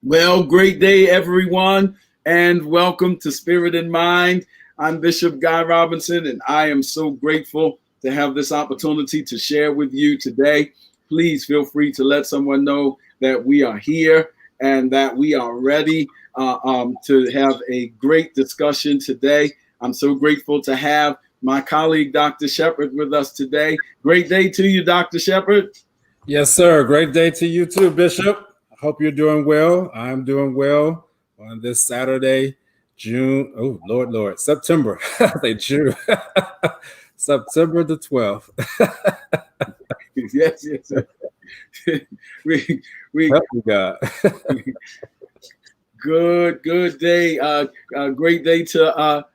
Well, great day, everyone, and welcome to Spirit and Mind. I'm Bishop Guy Robinson, and I am so grateful to have this opportunity to share with you today. Please feel free to let someone know that we are here and that we are ready to have a great discussion today. I'm so grateful to have my colleague, Dr. Shepard, with us today. Great day to you, Dr. Shepard. Yes, sir. Great day to you too, Bishop. I hope you're doing well. I'm doing well on this Saturday, June. Oh, Lord, September. I say June. September the 12th. Yes, yes. we Help me God. good day. Great day to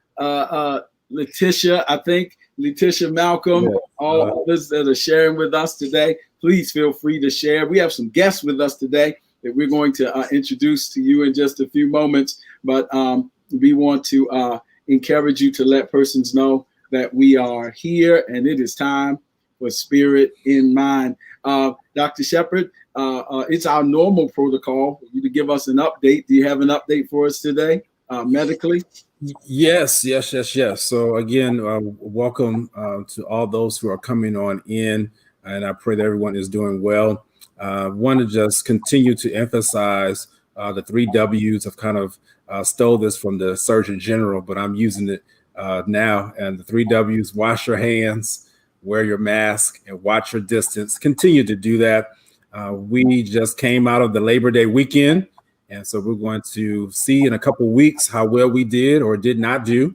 Letitia. I think Letitia Malcolm. Yes. All others that are sharing with us today. Please feel free to share. We have some guests with us today that we're going to introduce to you in just a few moments. But we want to encourage you to let persons know that we are here and it is time for Spirit in Mind. Dr. Shepard, it's our normal protocol for you to give us an update. Do you have an update for us today medically? Yes. So again, welcome to all those who are coming on in, and I pray that everyone is doing well. Want to just continue to emphasize the 3 W's. I've kind of stole this from the Surgeon General, but I'm using it now. And the 3 W's: wash your hands, wear your mask, and watch your distance. Continue to do that. We just came out of the Labor Day weekend. And so we're going to see in a couple of weeks how well we did or did not do.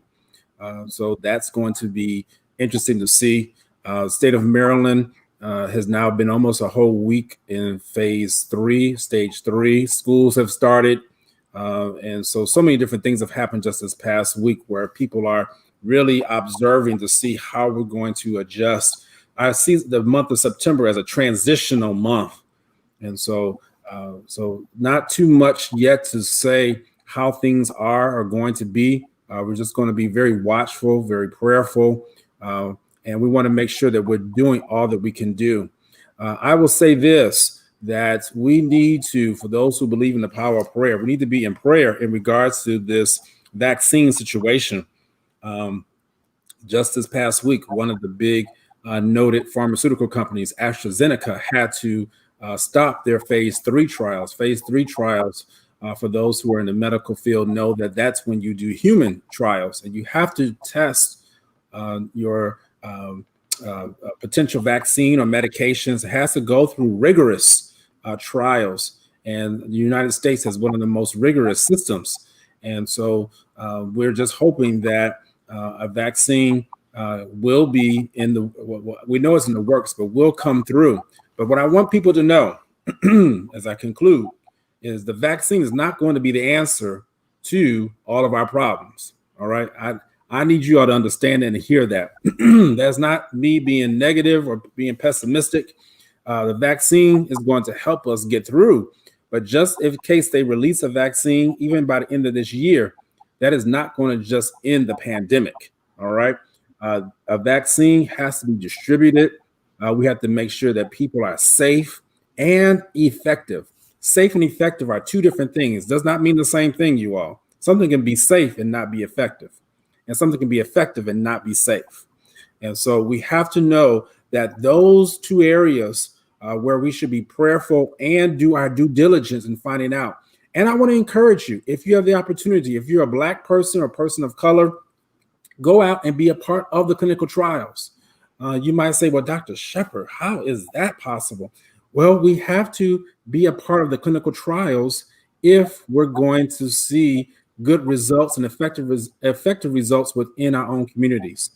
So that's going to be interesting to see. State of Maryland has now been almost a whole week in phase 3, stage 3. Schools have started. And so many different things have happened just this past week where people are really observing to see how we're going to adjust. I see the month of September as a transitional month. And so not too much yet to say how things are going to be. We're just going to be very watchful, very prayerful, and we want to make sure that we're doing all that we can do. I will say this, that we need to, for those who believe in the power of prayer, we need to be in prayer in regards to this vaccine situation. Just this past week, one of the big noted pharmaceutical companies, AstraZeneca, had to stop their phase 3 trials. Phase 3 trials, for those who are in the medical field, know that that's when you do human trials, and you have to test your potential vaccine or medications. It has to go through rigorous trials, and the United States has one of the most rigorous systems. And so we're just hoping that a vaccine will be in the, we know it's in the works, but will come through. But what I want people to know, as I conclude, is the vaccine is not going to be the answer to all of our problems. All right. I need you all to understand and hear that. That's not me being negative or being pessimistic. The vaccine is going to help us get through. But just in case they release a vaccine, even by the end of this year, that is not going to just end the pandemic. All right. A vaccine has to be distributed. We have to make sure that people are safe and effective. Safe and effective are 2 different things. Does not mean the same thing, you all. Something can be safe and not be effective, and something can be effective and not be safe. And so we have to know that those 2 areas where we should be prayerful and do our due diligence in finding out. And I want to encourage you, if you have the opportunity, if you're a Black person or person of color, go out and be a part of the clinical trials. You might say, well, Dr. Shepard, how is that possible? Well, we have to be a part of the clinical trials if we're going to see good results and effective results within our own communities.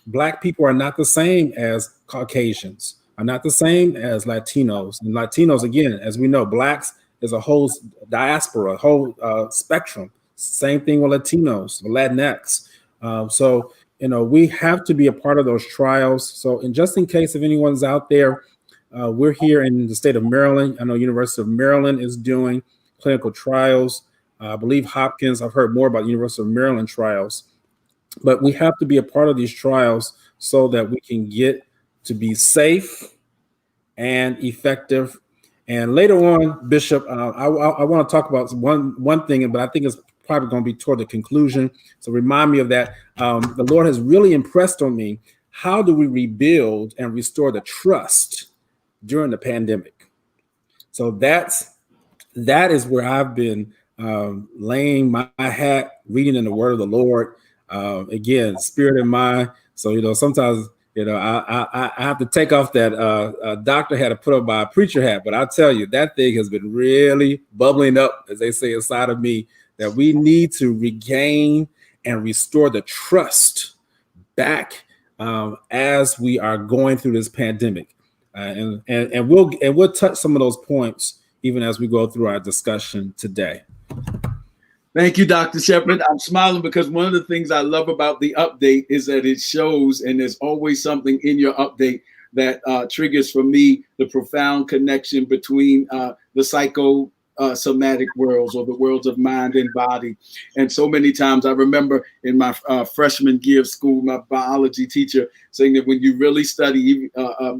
Black people are not the same as Caucasians, are not the same as Latinos. And Latinos, again, as we know, Blacks is a whole diaspora, a whole spectrum. Same thing with Latinos, Latinx. So we have to be a part of those trials. So, and just in case if anyone's out there, we're here in the state of Maryland. I know University of Maryland is doing clinical trials. I believe Hopkins, I've heard more about University of Maryland trials. But we have to be a part of these trials so that we can get to be safe and effective And later on, Bishop, I want to talk about one thing, but I think it's probably going to be toward the conclusion. So remind me of that. The Lord has really impressed on me, how do we rebuild and restore the trust during the pandemic? So that is where I've been laying my hat, reading in the Word of the Lord. Again, spirit and mind. So sometimes I have to take off that doctor hat to put on my preacher hat. But I tell you, that thing has been really bubbling up, as they say, inside of me, that we need to regain and restore the trust back as we are going through this pandemic. And we'll touch some of those points even as we go through our discussion today. Thank you, Dr. Shepherd. I'm smiling because one of the things I love about the update is that it shows, and there's always something in your update that triggers for me the profound connection between the psychosomatic worlds, or the worlds of mind and body. And so many times I remember in my freshman year of school, my biology teacher saying that when you really study,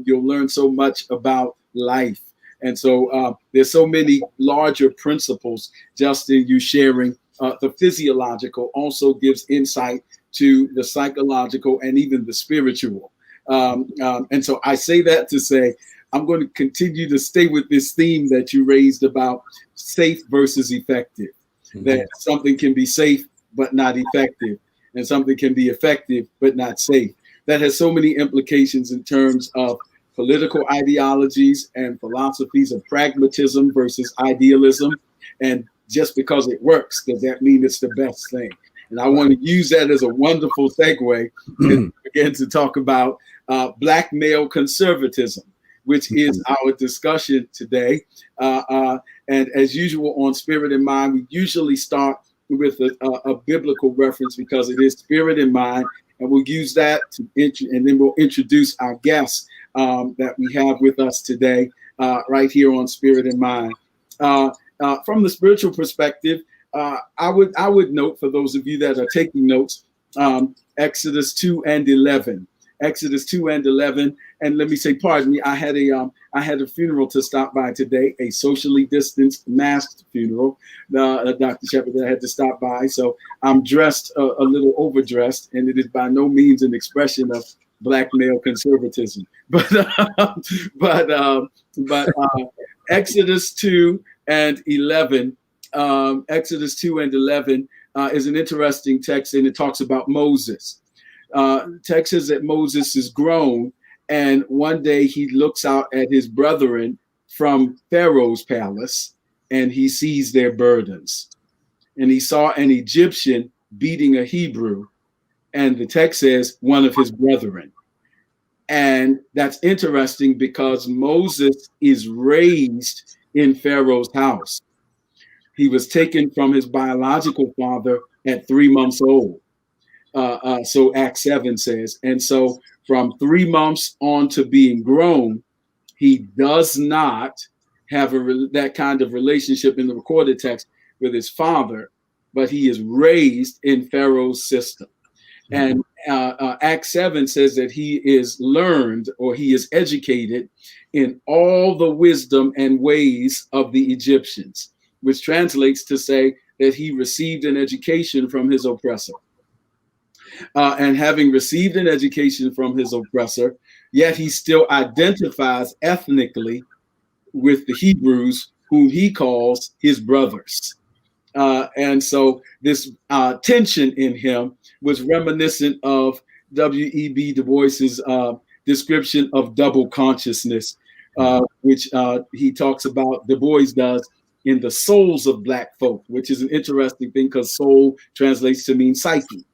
you'll learn so much about life. And so there's so many larger principles just in you sharing. The physiological also gives insight to the psychological and even the spiritual. And so I say that to say, I'm going to continue to stay with this theme that you raised about safe versus effective, that something can be safe but not effective, and something can be effective but not safe. That has so many implications in terms of political ideologies and philosophies of pragmatism versus idealism. And just because it works, does that mean it's the best thing? And I want to use that as a wonderful segue and begin to talk about Black male conservatism, which is our discussion today. And as usual on Spirit and Mind, we usually start with a biblical reference because it is Spirit and Mind. And we'll use that and then we'll introduce our guests that we have with us today, right here on Spirit and Mind. From the spiritual perspective, I would note, for those of you that are taking notes, Exodus 2 and 11. Exodus 2 and 11. And let me say, pardon me, I had a funeral to stop by today, a socially distanced, masked funeral, Dr. Shepherd, that I had to stop by. So I'm dressed a little overdressed, and it is by no means an expression of Black male conservatism. But Exodus 2 and 11, Exodus 2 and 11 is an interesting text, and it talks about Moses. Text says that Moses is grown, and one day he looks out at his brethren from Pharaoh's palace, and he sees their burdens. And he saw an Egyptian beating a Hebrew, and the text says one of his brethren. And that's interesting because Moses is raised in Pharaoh's house. He was taken from his biological father at 3 months old. So Acts 7 says. And so from 3 months on to being grown, he does not have that kind of relationship in the recorded text with his father, but he is raised in Pharaoh's system. And Acts 7 says that he is learned, or he is educated in all the wisdom and ways of the Egyptians, which translates to say that he received an education from his oppressor. And having received an education from his oppressor, yet he still identifies ethnically with the Hebrews, whom he calls his brothers. And so this tension in him was reminiscent of W.E.B. Du Bois's description of double consciousness, which he talks about, Du Bois does, in the souls of Black folk, which is an interesting thing because soul translates to mean psyche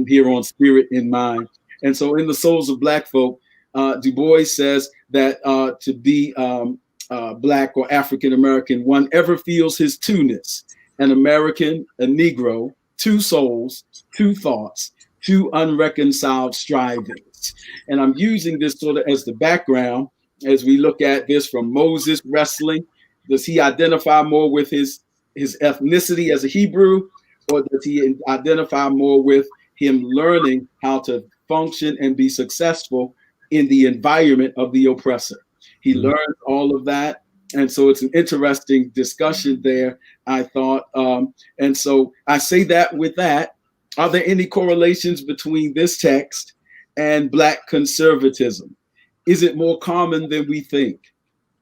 here on Spirit in Mind. And so in the souls of Black folk, Du Bois says that to be Black or African American, one ever feels his two-ness. An American, a Negro, two souls, two thoughts, two unreconciled strivings. And I'm using this sort of as the background as we look at this from Moses wrestling. Does he identify more with his ethnicity as a Hebrew, or does he identify more with him learning how to function and be successful in the environment of the oppressor? He learns all of that And so it's an interesting discussion there, I thought. And so I say that with that. Are there any correlations between this text and Black conservatism? Is it more common than we think?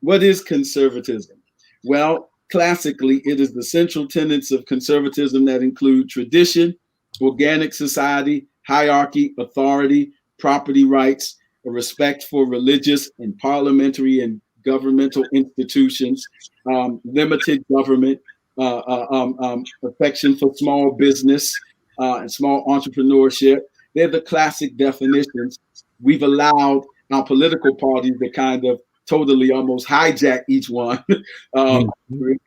What is conservatism? Well, classically, it is the central tenets of conservatism that include tradition, organic society, hierarchy, authority, property rights, a respect for religious and parliamentary and governmental institutions, limited government, affection for small business and small entrepreneurship. They're the classic definitions. We've allowed our political parties to kind of totally almost hijack each one.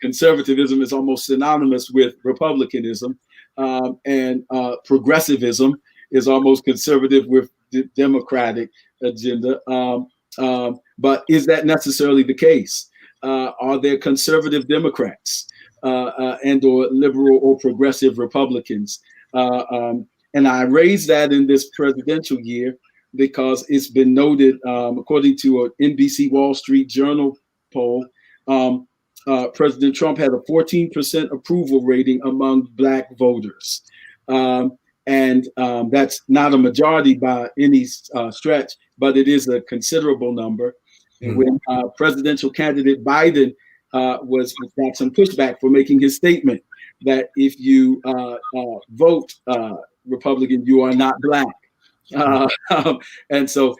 Conservatism is almost synonymous with republicanism, and progressivism is almost conservative with the democratic agenda. But is that necessarily the case? Are there conservative Democrats and or liberal or progressive Republicans? And I raise that in this presidential year because it's been noted, according to an NBC Wall Street Journal poll, President Trump had a 14% approval rating among Black voters. And that's not a majority by any stretch, but it is a considerable number. When presidential candidate Biden got some pushback for making his statement that if you vote Republican, you are not Black. So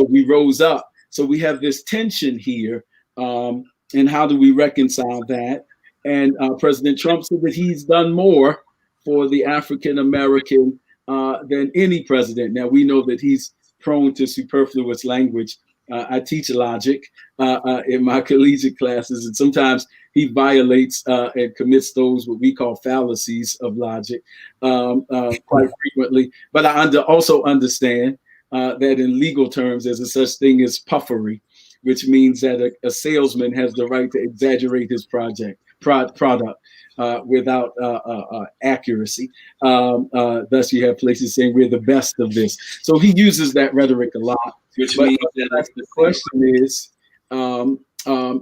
we rose up. So we have this tension here. And how do we reconcile that? And President Trump said that he's done more for the African American than any president. Now, we know that he's prone to superfluous language. I teach logic in my collegiate classes, and sometimes he violates and commits those what we call fallacies of logic quite frequently. But I also understand that in legal terms, there's a such thing as puffery, which means that a salesman has the right to exaggerate his product without accuracy. Thus, you have places saying we're the best of this. So he uses that rhetoric a lot. Which means that the question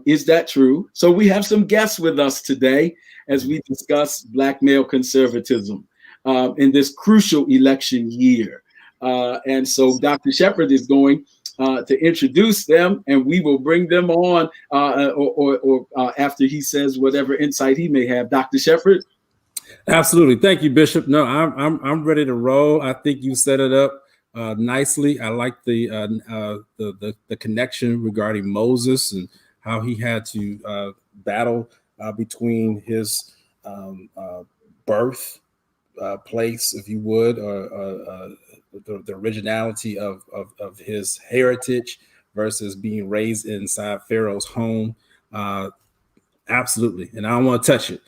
is that true? So we have some guests with us today as we discuss Black male conservatism in this crucial election year. And so Dr. Shepherd is going to introduce them, and we will bring them on or after he says whatever insight he may have. Dr. Shepherd? Absolutely. Thank you, Bishop. No, I'm ready to roll. I think you set it up nicely. I like the connection regarding Moses and how he had to battle between his birth place, if you would, or the originality of his heritage versus being raised inside Pharaoh's home. Absolutely. And I don't want to touch it.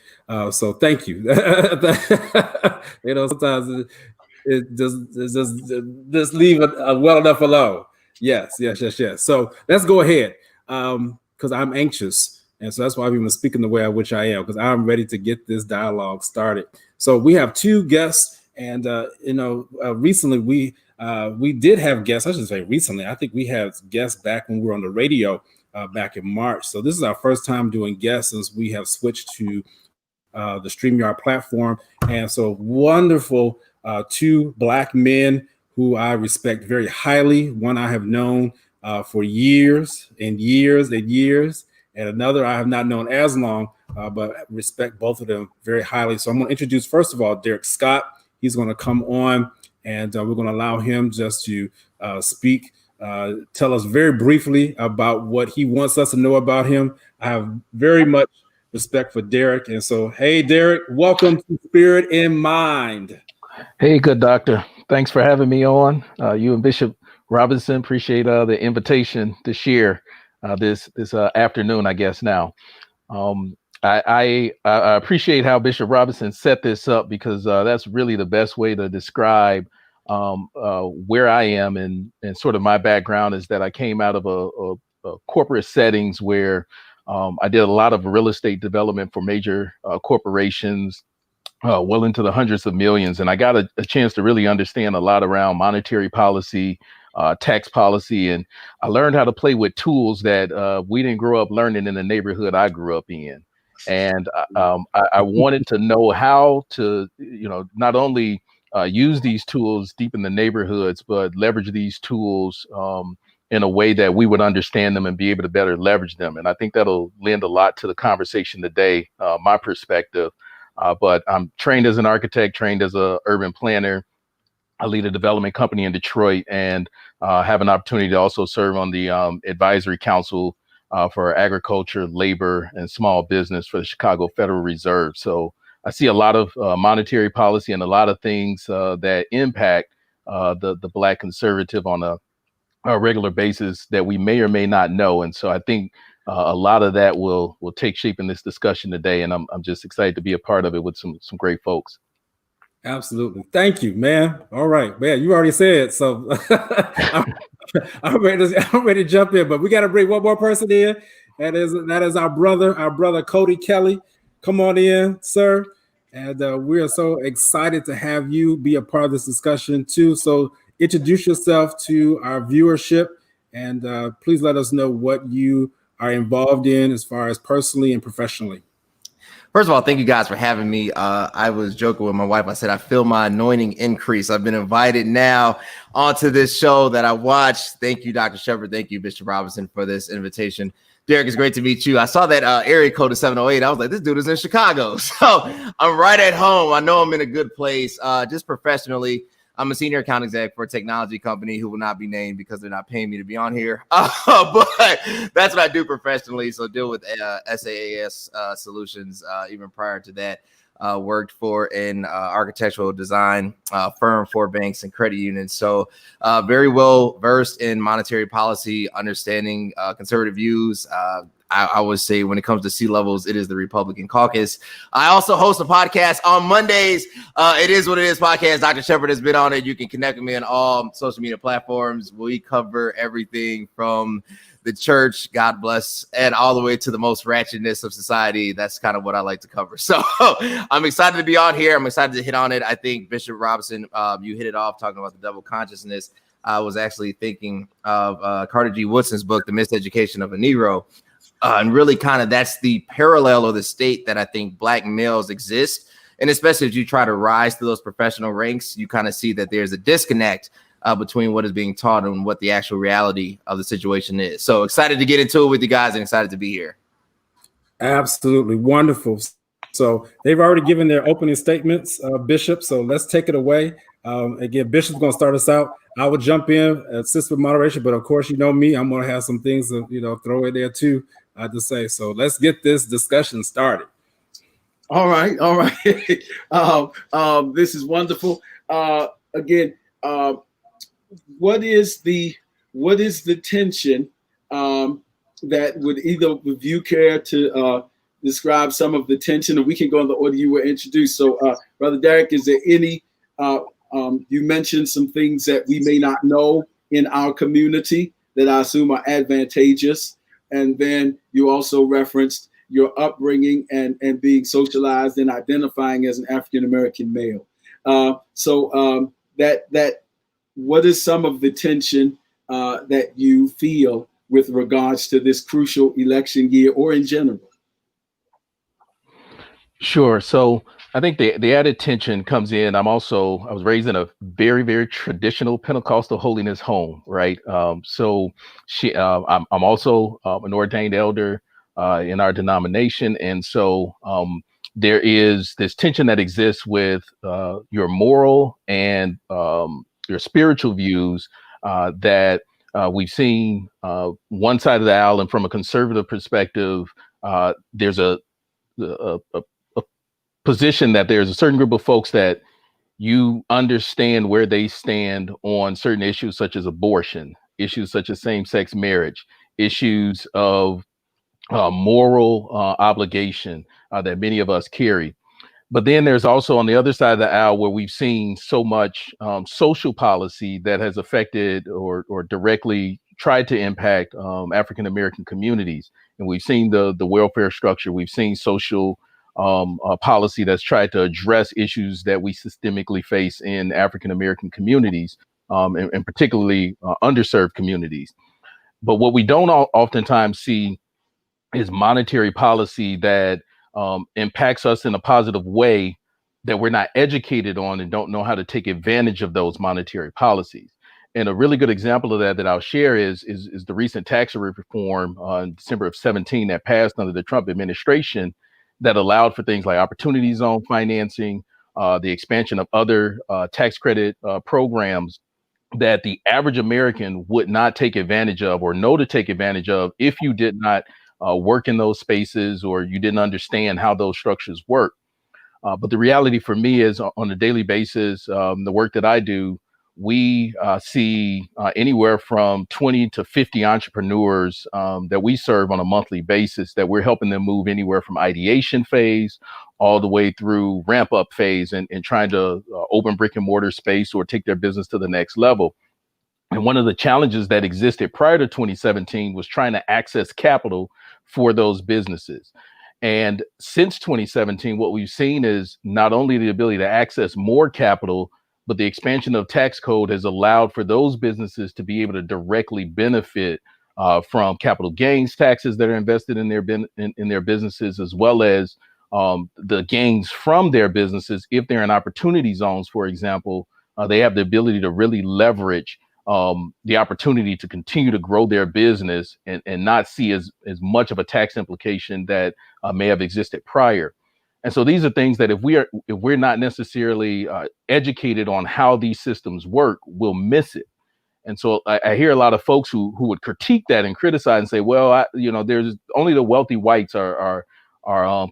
So thank you. Sometimes it just leave it well enough alone. Yes. So let's go ahead because I'm anxious. And so that's why I've been speaking the way in which I am, because I'm ready to get this dialogue started. So we have two guests, and recently we did have guests. I should say recently. I think we had guests back when we were on the radio back in March. So this is our first time doing guests since we have switched to the StreamYard platform. And so wonderful two Black men who I respect very highly. One I have known for years and years and years, and another I have not known as long, but respect both of them very highly. So I'm going to introduce, first of all, Derek Scott. He's going to come on, and we're going to allow him just to speak, tell us very briefly about what he wants us to know about him. I have very much respect for Derek. And so, hey, Derek, welcome to Spirit in Mind. Hey, good doctor. Thanks for having me on. You and Bishop Robinson, appreciate the invitation to share this afternoon, I guess now. I appreciate how Bishop Robinson set this up, because that's really the best way to describe where I am, and sort of my background is that I came out of a corporate settings where I did a lot of real estate development for major corporations, well into the hundreds of millions. And I got a chance to really understand a lot around monetary policy, tax policy. And I learned how to play with tools that we didn't grow up learning in the neighborhood I grew up in. And I wanted to know how to, not only use these tools deep in the neighborhoods, but leverage these tools in a way that we would understand them and be able to better leverage them. And I think that'll lend a lot to the conversation today, my perspective. But I'm trained as an architect, trained as an urban planner. I lead a development company in Detroit, and have an opportunity to also serve on the advisory council for agriculture, labor, and small business for the Chicago Federal Reserve. So I see a lot of monetary policy and a lot of things that impact the Black conservative on a regular basis that we may or may not know. And so I think a lot of that will take shape in this discussion today. And I'm just excited to be a part of it with some great folks. Absolutely. Thank you, man. All right, man. You already said so. I'm ready to jump in, but we got to bring one more person in. That is our brother Cody Kelly. Come on in, sir. And we are so excited to have you be a part of this discussion too. So introduce yourself to our viewership, and please let us know what you are involved in as far as personally and professionally. First of all, thank you guys for having me. I was joking with my wife. I said, I feel my anointing increase. I've been invited now onto this show that I watched. Thank you, Dr. Shepard. Thank you, Bishop Robinson, for this invitation. Derek, it's great to meet you. I saw that area code of 708. I was like, this dude is in Chicago. So I'm right at home. I know I'm in a good place. Just professionally, I'm a senior account exec for a technology company who will not be named because they're not paying me to be on here. But that's what I do professionally. So deal with SaaS solutions. Even prior to that, worked for an architectural design firm for banks and credit unions. So very well versed in monetary policy, understanding conservative views. I would say when it comes to C-levels, it is the Republican caucus. I also host a podcast on Mondays. It is what it is podcast. Dr. Shepard has been on it. You can connect with me on all social media platforms. We cover everything from the church, God bless, and all the way to the most ratchetness of society. That's kind of what I like to cover. So I'm excited to be on here. I'm excited to hit on it. I think Bishop Robinson, you hit it off talking about the double consciousness. I was actually thinking of Carter G. Woodson's book, The Miseducation of a Negro. And really kind of that's the parallel of the state that I think Black males exist. And especially as you try to rise to those professional ranks, you kind of see that there's a disconnect between what is being taught and what the actual reality of the situation is. So excited to get into it with you guys and excited to be here. Absolutely. Wonderful. So they've already given their opening statements, Bishop. So let's take it away. Again, Bishop's going to start us out. I will jump in, assist with moderation, but of course, you know me, I'm going to have some things to, throw in there too to say. So let's get this discussion started. All right. This is wonderful. Again, what is the tension that would either of you care to describe some of the tension, or we can go in the order you were introduced. So, Brother Derek, is there any? You mentioned some things that we may not know in our community that I assume are advantageous. And then you also referenced your upbringing and being socialized and identifying as an African-American male. So what is some of the tension that you feel with regards to this crucial election year or in general? Sure. So I think the added tension comes in. I was raised in a very, very traditional Pentecostal holiness home, right? I'm also an ordained elder in our denomination. And so there is this tension that exists with your moral and your spiritual views that we've seen one side of the aisle. And from a conservative perspective, there's a position that there's a certain group of folks that you understand where they stand on certain issues such as abortion, issues such as same-sex marriage, issues of moral obligation that many of us carry. But then there's also on the other side of the aisle where we've seen so much social policy that has affected or directly tried to impact African-American communities. And we've seen the welfare structure, we've seen social policy that's tried to address issues that we systemically face in African-American communities. and particularly underserved communities. But what we don't oftentimes see is monetary policy that impacts us in a positive way that we're not educated on and don't know how to take advantage of those monetary policies. And a really good example of that I'll share is the recent tax reform in December of 2017 that passed under the Trump administration that allowed for things like opportunity zone financing, the expansion of other tax credit programs that the average American would not take advantage of or know to take advantage of if you did not work in those spaces or you didn't understand how those structures work. But the reality for me is on a daily basis, the work that I do, we see anywhere from 20 to 50 entrepreneurs that we serve on a monthly basis that we're helping them move anywhere from ideation phase all the way through ramp up phase and trying to open brick and mortar space or take their business to the next level. And one of the challenges that existed prior to 2017 was trying to access capital for those businesses. And since 2017, what we've seen is not only the ability to access more capital, but the expansion of tax code has allowed for those businesses to be able to directly benefit from capital gains taxes that are invested in their businesses, as well as the gains from their businesses. If they're in opportunity zones, for example, they have the ability to really leverage the opportunity to continue to grow their business and not see as much of a tax implication that may have existed prior. And so these are things that if we're not necessarily educated on how these systems work, we'll miss it. And so I hear a lot of folks who would critique that and criticize and say, well, there's only the wealthy whites are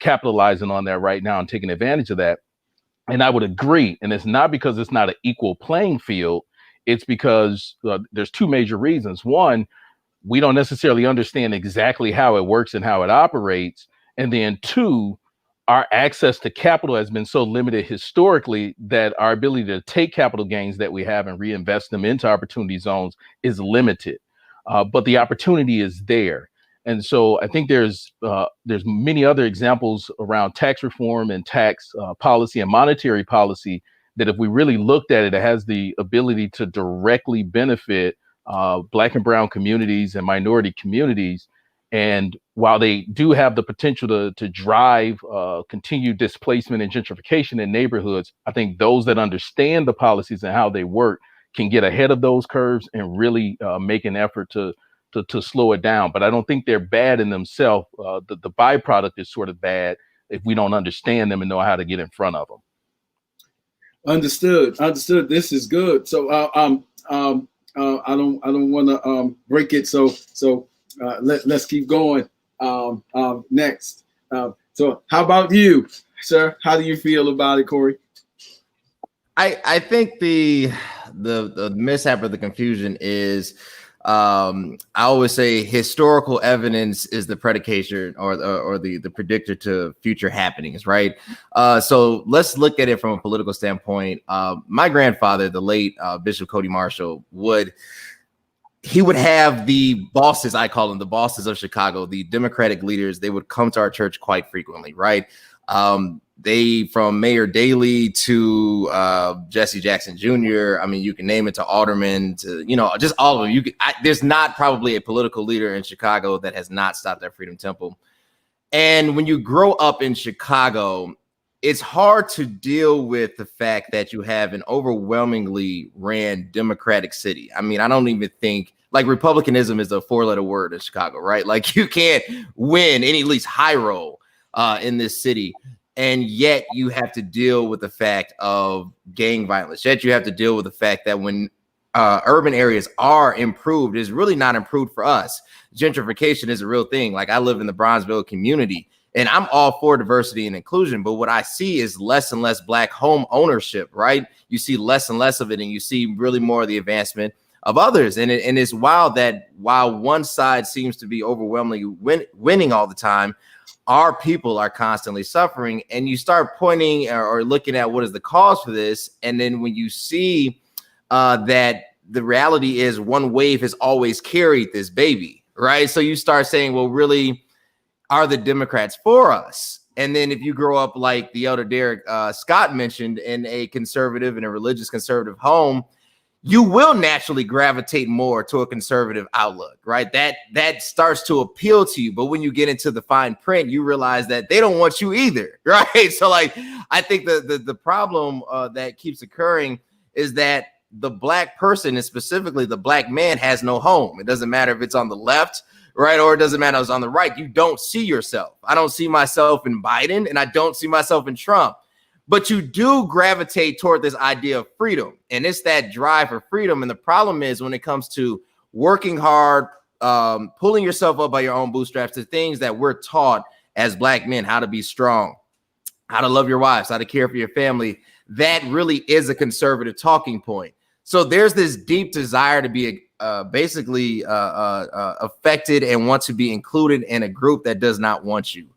capitalizing on that right now and taking advantage of that. And I would agree. And it's not because it's not an equal playing field. It's because there's two major reasons. One, we don't necessarily understand exactly how it works and how it operates. And then two, our access to capital has been so limited historically that our ability to take capital gains that we have and reinvest them into opportunity zones is limited. But the opportunity is there. And so I think there's many other examples around tax reform and tax policy and monetary policy that if we really looked at it, it has the ability to directly benefit Black and brown communities and minority communities. And while they do have the potential to drive continued displacement and gentrification in neighborhoods, I think those that understand the policies and how they work can get ahead of those curves and really make an effort to slow it down. But I don't think they're bad in themselves. The byproduct is sort of bad if we don't understand them and know how to get in front of them. Understood. This is good. So I don't want to break it. So let's keep going. Next. So how about you, sir? How do you feel about it, Corey? I think the mishap or the confusion is I always say historical evidence is the predication or the predictor to future happenings, right? So let's look at it from a political standpoint. My grandfather, the late Bishop Cody Marshall, would have the bosses, I call them the bosses of Chicago, the Democratic leaders. They would come to our church quite frequently, right? They, from Mayor Daley to Jesse Jackson Jr., I mean, you can name it, to aldermen, to, just all of them. There's not probably a political leader in Chicago that has not stopped at Freedom Temple. And when you grow up in Chicago, it's hard to deal with the fact that you have an overwhelmingly ran Democratic city. I mean, I don't even think, like, Republicanism is a 4-letter word in Chicago, right? Like, you can't win any, at least high roll in this city. And yet you have to deal with the fact of gang violence. Yet you have to deal with the fact that when urban areas are improved, it's really not improved for us. Gentrification is a real thing. Like, I live in the Bronzeville community, and I'm all for diversity and inclusion. But what I see is less and less Black home ownership, right? You see less and less of it, and you see really more of the advancement of others. And it's wild that while one side seems to be overwhelmingly winning all the time, our people are constantly suffering. And you start pointing or looking at what is the cause for this. And then when you see that the reality is one wave has always carried this baby, right? So you start saying, well, really, are the Democrats for us? And then if you grow up like the elder Derek Scott mentioned, in a conservative and a religious conservative home, you will naturally gravitate more to a conservative outlook, right? That starts to appeal to you. But when you get into the fine print, you realize that they don't want you either, right? So like, I think the problem that keeps occurring is that the Black person, and specifically the Black man, has no home. It doesn't matter if it's on the left, right, or it doesn't matter if it's on the right. You don't see yourself. I don't see myself in Biden, and I don't see myself in Trump. But you do gravitate toward this idea of freedom, and it's that drive for freedom. And the problem is when it comes to working hard, pulling yourself up by your own bootstraps, the things that we're taught as Black men, how to be strong, how to love your wives, how to care for your family, that really is a conservative talking point. So there's this deep desire to be basically affected and want to be included in a group that does not want you.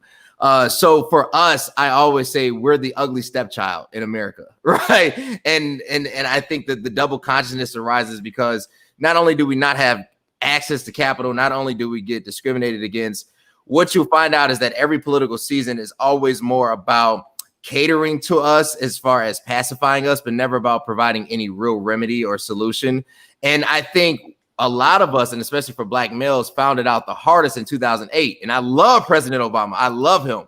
So for us, I always say we're the ugly stepchild in America, right? And I think that the double consciousness arises because not only do we not have access to capital, not only do we get discriminated against, what you'll find out is that every political season is always more about catering to us as far as pacifying us, but never about providing any real remedy or solution. And I think a lot of us, and especially for Black males, found it out the hardest in 2008. And I love President Obama. I love him.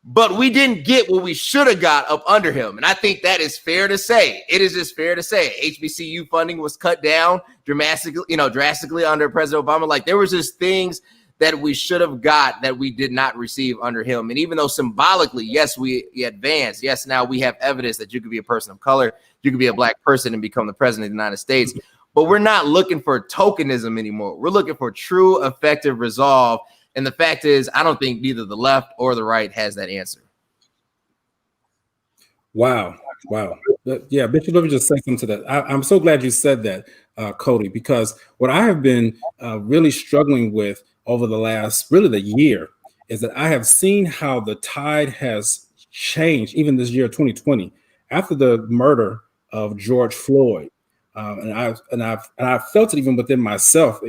But we didn't get what we should have got up under him. And I think that is fair to say. It is just fair to say. HBCU funding was cut down drastically under President Obama. Like, there was just things that we should have got that we did not receive under him. And even though symbolically, yes, we advanced. Yes, now we have evidence that you could be a person of color. You could be a Black person and become the president of the United States. But we're not looking for tokenism anymore. We're looking for true, effective resolve. And the fact is, I don't think neither the left or the right has that answer. Wow. Yeah, Bishop, let me just say something to that. I'm so glad you said that, Cody, because what I have been really struggling with over the last, the year, is that I have seen how the tide has changed, even this year, 2020, after the murder of George Floyd. And I've felt it even within myself,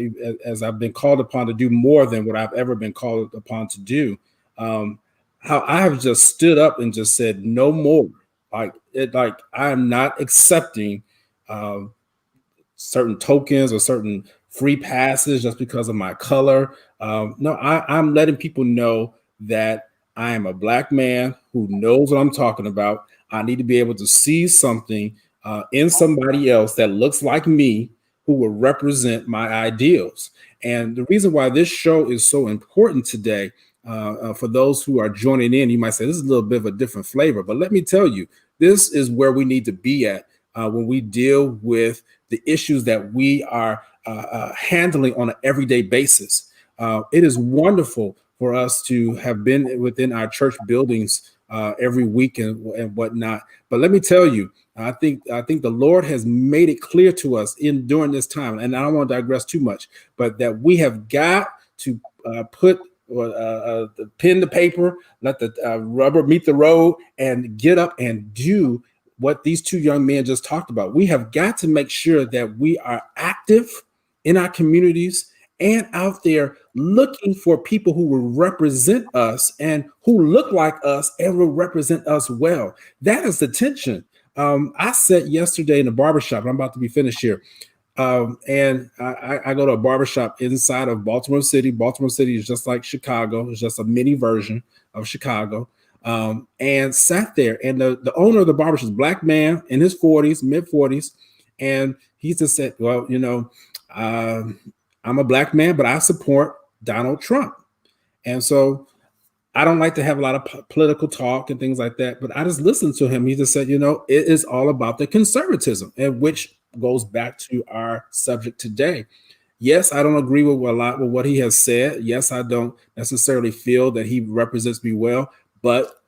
as I've been called upon to do more than what I've ever been called upon to do. How I have just stood up and just said no more. Like I am not accepting certain tokens or certain free passes just because of my color. No, I'm letting people know that I am a Black man who knows what I'm talking about. I need to be able to see something in somebody else that looks like me, who will represent my ideals. And the reason why this show is so important today, for those who are joining in, you might say this is a little bit of a different flavor, but let me tell you, this is where we need to be at when we deal with the issues that we are handling on an everyday basis. It is wonderful for us to have been within our church buildings every week and whatnot. But let me tell you, I think the Lord has made it clear to us during this time, and I don't want to digress too much, but that we have got to put the pen to paper, let the rubber meet the road, and get up and do what these two young men just talked about. We have got to make sure that we are active in our communities and out there looking for people who will represent us and who look like us and will represent us well. That is the tension. I sat yesterday in a barbershop, and I'm about to be finished here. And I go to a barbershop inside of Baltimore City. Baltimore City is just like Chicago. It's just a mini version of Chicago. And sat there, and the owner of the barbershop is a Black man in his 40s, mid 40s. And he just said, well, I'm a Black man, but I support Donald Trump. And so I don't like to have a lot of political talk and things like that, but I just listened to him. He just said, it is all about the conservatism, and which goes back to our subject today. Yes, I don't agree with a lot with what he has said. Yes, I don't necessarily feel that he represents me well, but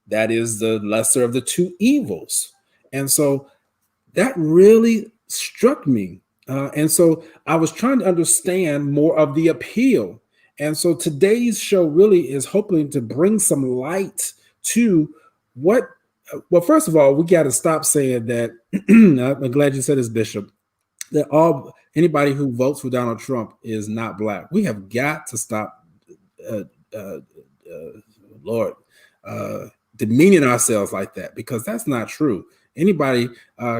that is the lesser of the two evils. And so that really struck me. And so I was trying to understand more of the appeal. And so today's show really is hoping to bring some light to well, first of all, we got to stop saying that, I'm glad you said this, Bishop, that anybody who votes for Donald Trump is not Black. We have got to stop, demeaning ourselves like that, because that's not true. Anybody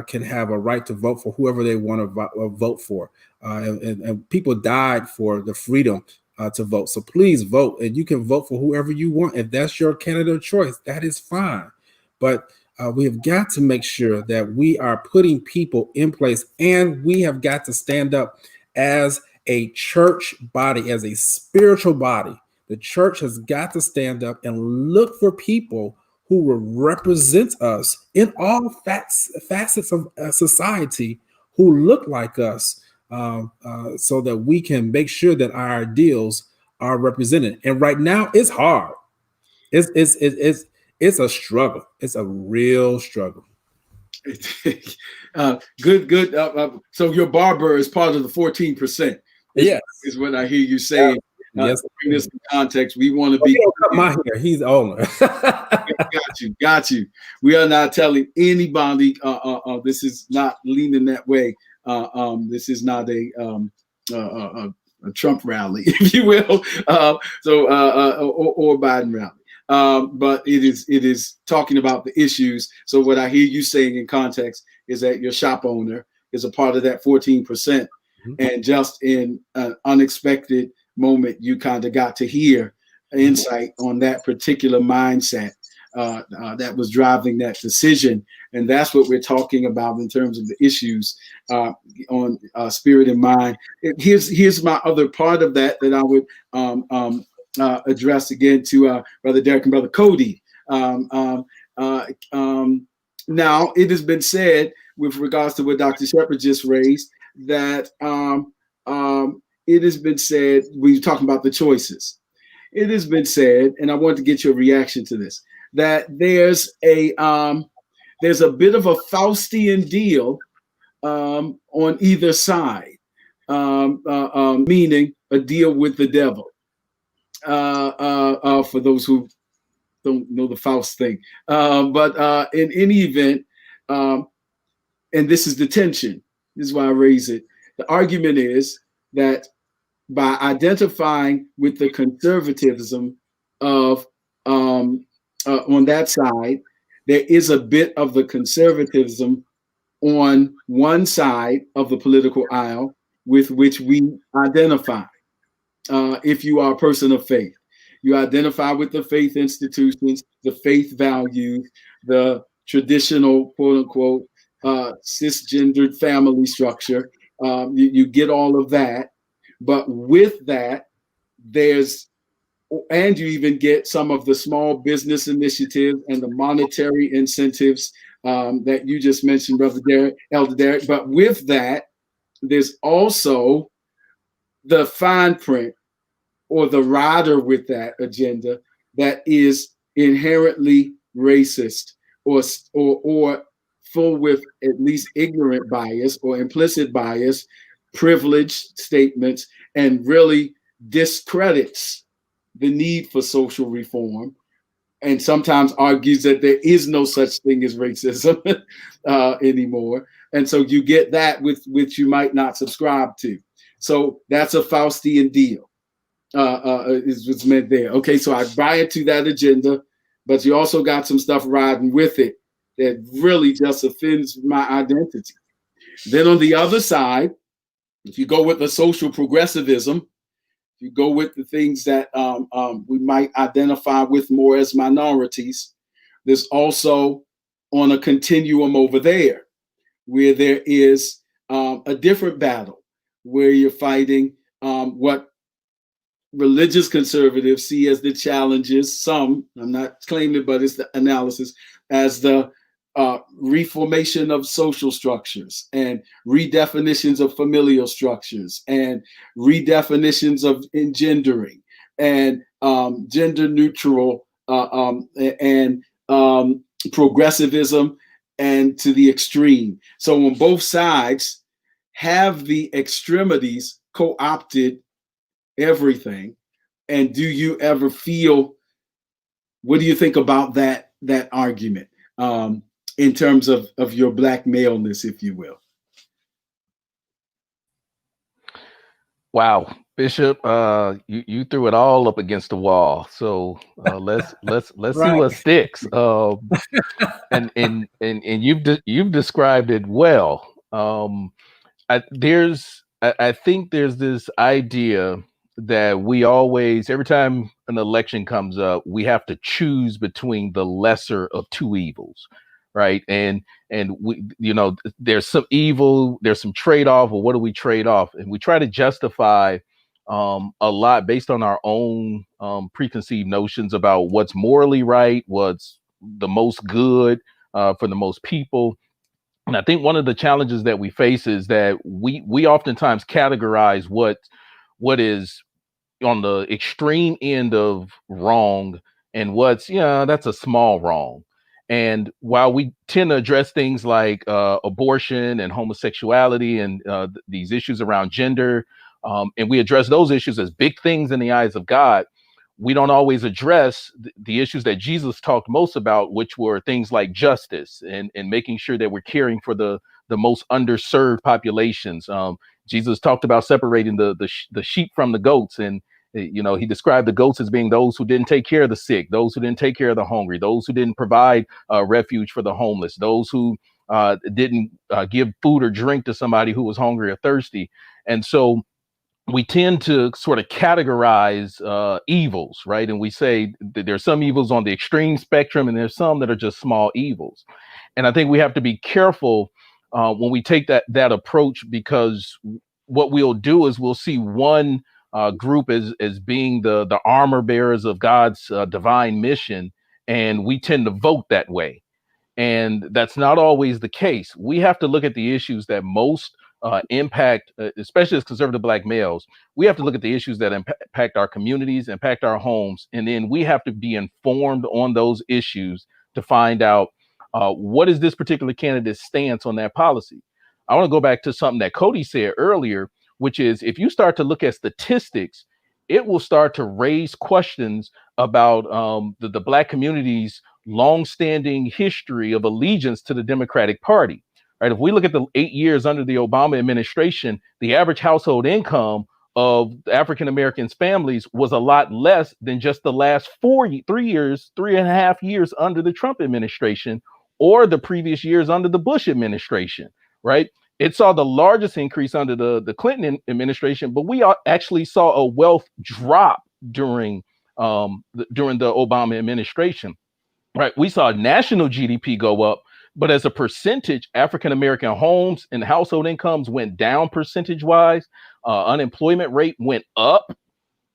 can have a right to vote for whoever they want to vote for. And people died for the freedom to vote. So please vote, and you can vote for whoever you want. If that's your candidate of choice, that is fine. But we have got to make sure that we are putting people in place, and we have got to stand up as a church body, as a spiritual body. The church has got to stand up and look for people who will represent us in all facets of society, who look like us, so that we can make sure that our ideals are represented. And right now, it's hard. It's a struggle. It's a real struggle. Good. So your barber is part of the 14%. Yes, is what I hear you saying. Yes. Bring this in context. We want to be. Don't cut my hair. He's the owner. Got you. We are not telling anybody. This is not leaning that way. This is not a Trump rally, if you will. Or Biden rally. But it is talking about the issues. So what I hear you saying in context is that your shop owner is a part of that 14%, mm-hmm. and just in an unexpected moment, you kind of got to hear insight on that particular mindset that was driving that decision. And that's what we're talking about in terms of the issues on Spirit and Mind. Here's my other part of that I would address again to Brother Derek and Brother Cody. Now, it has been said with regards to what Dr. Shepard just raised that it has been said, we're talking about the choices. It has been said, and I want to get your reaction to this, that there's a bit of a Faustian deal on either side, meaning a deal with the devil. For those who don't know the Faust thing, but in any event, and this is the tension. This is why I raise it. The argument is that by identifying with the conservatism of on that side, there is a bit of the conservatism on one side of the political aisle with which we identify. If you are a person of faith, you identify with the faith institutions, the faith values, the traditional quote unquote cisgendered family structure. You get all of that. But with that, and you even get some of the small business initiatives and the monetary incentives that you just mentioned, Brother Derek, Elder Derek. But with that, there's also the fine print or the rider with that agenda that is inherently racist or full with at least ignorant bias or implicit bias, privileged statements, and really discredits the need for social reform, and sometimes argues that there is no such thing as racism anymore. And so you get that with which you might not subscribe to. So that's a Faustian deal, is what's meant there. Okay, so I buy into that agenda, but you also got some stuff riding with it that really just offends my identity. Then on the other side, if you go with the social progressivism, if you go with the things that we might identify with more as minorities, there's also on a continuum over there where there is a different battle where you're fighting what religious conservatives see as the challenges. Some, I'm not claiming, but it's the analysis, as the reformation of social structures and redefinitions of familial structures and redefinitions of engendering and gender neutral and progressivism and to the extreme. So on both sides have the extremities co-opted everything. And do you ever feel, what do you think about that argument? In terms of your Black maleness, if you will. Wow. Bishop, you threw it all up against the wall. So let's see Right. what sticks. And you've described it well. I think there's this idea that we always, every time an election comes up, we have to choose between the lesser of two evils, right? And we, there's some evil, there's some trade off. Or what do we trade off? And we try to justify a lot based on our own preconceived notions about what's morally right, what's the most good for the most people. And I think one of the challenges that we face is that we oftentimes categorize what is on the extreme end of wrong and what's, that's a small wrong. And while we tend to address things like abortion and homosexuality and these issues around gender, and we address those issues as big things in the eyes of God, we don't always address the issues that Jesus talked most about, which were things like justice and making sure that we're caring for the most underserved populations. Jesus talked about separating the sheep from the goats, and he described the goats as being those who didn't take care of the sick, those who didn't take care of the hungry, those who didn't provide refuge for the homeless, those who didn't give food or drink to somebody who was hungry or thirsty. And so we tend to sort of categorize evils, right? And we say that there's some evils on the extreme spectrum and there's some that are just small evils. And I think we have to be careful when we take that approach, because what we'll do is we'll see one group as being the armor bearers of God's divine mission, and we tend to vote that way. And that's not always the case. We have to look at the issues that most impact, especially as conservative Black males. We have to look at the issues that impact our communities, impact our homes, and then we have to be informed on those issues to find out what is this particular candidate's stance on that policy. I want to go back to something that Cody said earlier, which is if you start to look at statistics, it will start to raise questions about the Black community's longstanding history of allegiance to the Democratic Party. Right? If we look at the 8 years under the Obama administration, the average household income of African Americans families was a lot less than just the last 3.5 years under the Trump administration, or the previous years under the Bush administration. Right? It saw the largest increase under the Clinton administration, but we actually saw a wealth drop during the Obama administration. Right? We saw national GDP go up, but as a percentage, African American homes and household incomes went down percentage wise. Unemployment rate went up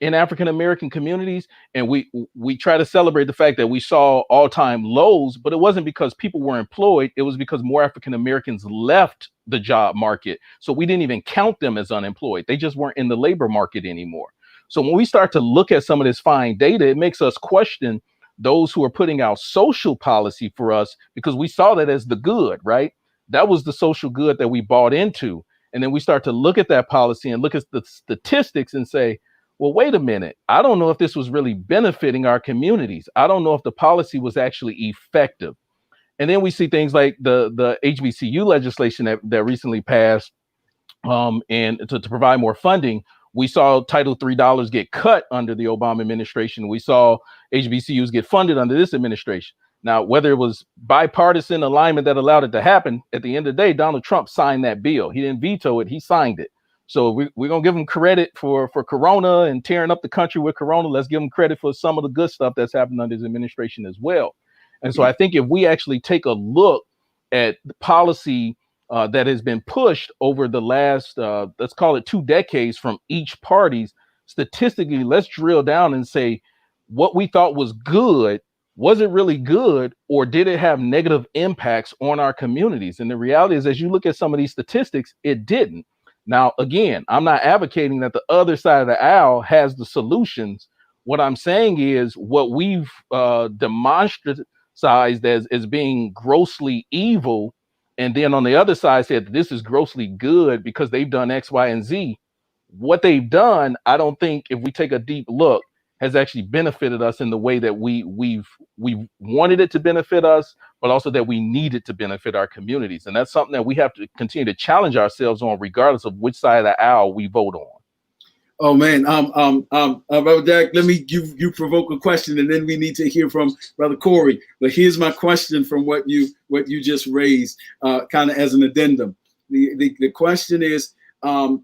in African American communities, and we try to celebrate the fact that we saw all-time lows, but it wasn't because people were employed. It was because more African Americans left the job market. So we didn't even count them as unemployed. They just weren't in the labor market anymore. So when we start to look at some of this fine data, it makes us question those who are putting out social policy for us, because we saw that as the good, right? That was the social good that we bought into. And then we start to look at that policy and look at the statistics and say, well, wait a minute. I don't know if this was really benefiting our communities. I don't know if the policy was actually effective. And then we see things like the HBCU legislation that recently passed, and to provide more funding. We saw Title III dollars get cut under the Obama administration. We saw HBCUs get funded under this administration. Now, whether it was bipartisan alignment that allowed it to happen, at the end of the day, Donald Trump signed that bill. He didn't veto it, he signed it. So we're going to give him credit for Corona and tearing up the country with Corona. Let's give him credit for some of the good stuff that's happened under his administration as well. And so I think if we actually take a look at the policy that has been pushed over the last, let's call it 2 decades from each party's, statistically, let's drill down and say what we thought was good, was it really good, or did it have negative impacts on our communities? And the reality is, as you look at some of these statistics, it didn't. Now, again, I'm not advocating that the other side of the aisle has the solutions. What I'm saying is what we've demonstrated as being grossly evil, and then on the other side said this is grossly good because they've done X, Y, and Z. What they've done, I don't think, if we take a deep look, has actually benefited us in the way that we've wanted it to benefit us, but also that we need it to benefit our communities. And that's something that we have to continue to challenge ourselves on, regardless of which side of the aisle we vote on. Oh man, Brother Derek, let me you provoke a question, and then we need to hear from Brother Corey. But here's my question from what you just raised, kind of as an addendum. The question is, are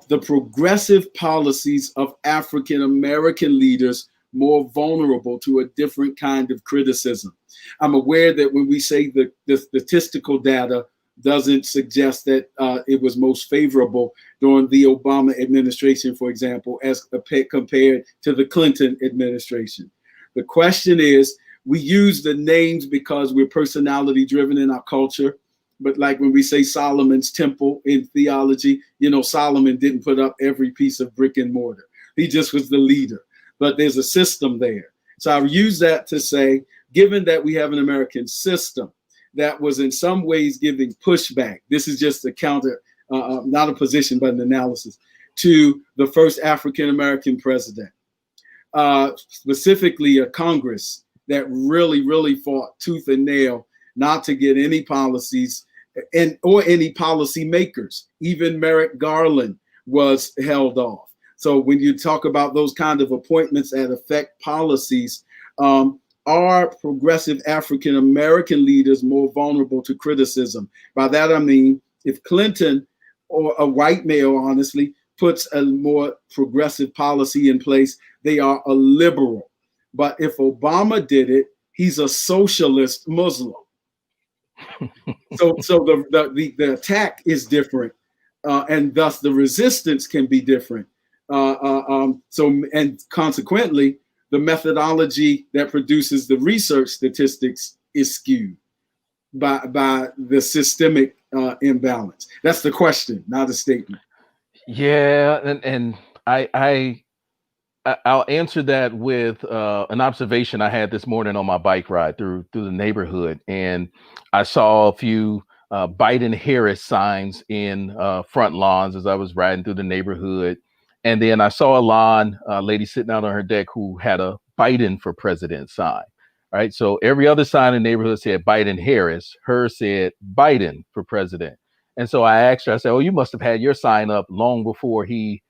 the progressive policies of African American leaders more vulnerable to a different kind of criticism? I'm aware that when we say the statistical data doesn't suggest that it was most favorable during the Obama administration, for example, as compared to the Clinton administration. The question is, we use the names because we're personality driven in our culture. But like when we say Solomon's temple in theology, Solomon didn't put up every piece of brick and mortar. He just was the leader. But there's a system there. So I use that to say, given that we have an American system that was in some ways giving pushback, this is just a counter, not a position, but an analysis, to the first African-American president, specifically a Congress that really, really fought tooth and nail not to get any policies or any policy makers. Even Merrick Garland was held off. So when you talk about those kind of appointments that affect policies, are progressive African American leaders more vulnerable to criticism? By that I mean, if Clinton, or a white male, honestly, puts a more progressive policy in place, they are a liberal. But if Obama did it, he's a socialist Muslim. So the attack is different, and thus the resistance can be different. And consequently, the methodology that produces the research statistics is skewed by the systemic imbalance. That's the question, not a statement. Yeah, and I'll answer that with an observation I had this morning on my bike ride through the neighborhood, and I saw a few Biden-Harris signs in front lawns as I was riding through the neighborhood, and then I saw a lady sitting out on her deck who had a Biden for president sign. Right, so every other sign in the neighborhood said Biden-Harris. Hers said Biden for president, and so I asked her. I said, "Oh, you must have had your sign up long before he